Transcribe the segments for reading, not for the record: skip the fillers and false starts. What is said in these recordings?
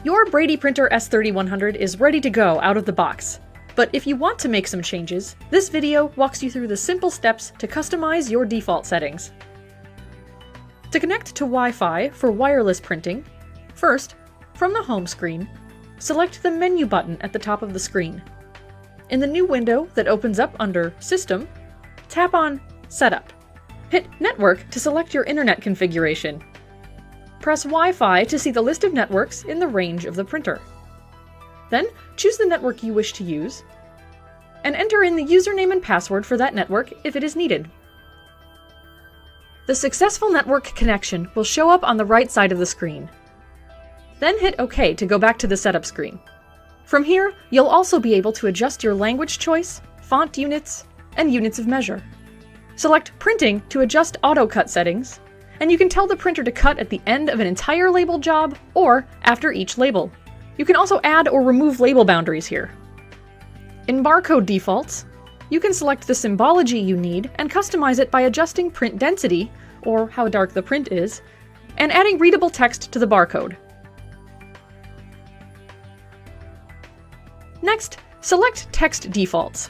Your Bradyprinter S3100 is ready to go out of the box. But if you want to make some changes, this video walks you through the simple steps to customize your default settings. To connect to Wi-Fi for wireless printing, first, from the home screen, select the menu button at the top of the screen. In the new window that opens up under System, tap on Setup. Hit Network to select your internet configuration. Press Wi-Fi to see the list of networks in the range of the printer. Then, choose the network you wish to use, and enter in the username and password for that network if it is needed. The successful network connection will show up on the right side of the screen. Then hit OK to go back to the setup screen. From here, you'll also be able to adjust your language choice, font units, and units of measure. Select Printing to adjust auto-cut settings, and you can tell the printer to cut at the end of an entire label job or after each label. You can also add or remove label boundaries here. In barcode defaults, you can select the symbology you need and customize it by adjusting print density, or how dark the print is, and adding readable text to the barcode. Next, select Text Defaults.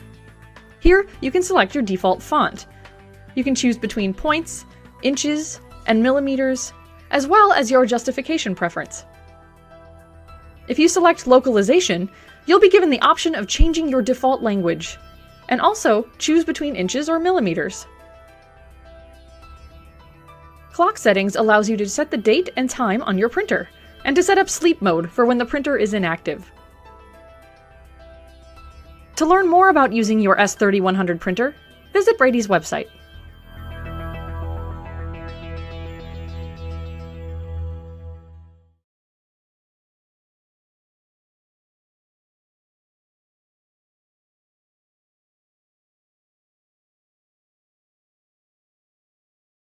Here, you can select your default font. You can choose between points, inches, and millimeters, as well as your justification preference. If you select localization, you'll be given the option of changing your default language, and also choose between inches or millimeters. Clock settings allows you to set the date and time on your printer, and to set up sleep mode for when the printer is inactive. To learn more about using your S3100 printer, visit Brady's website.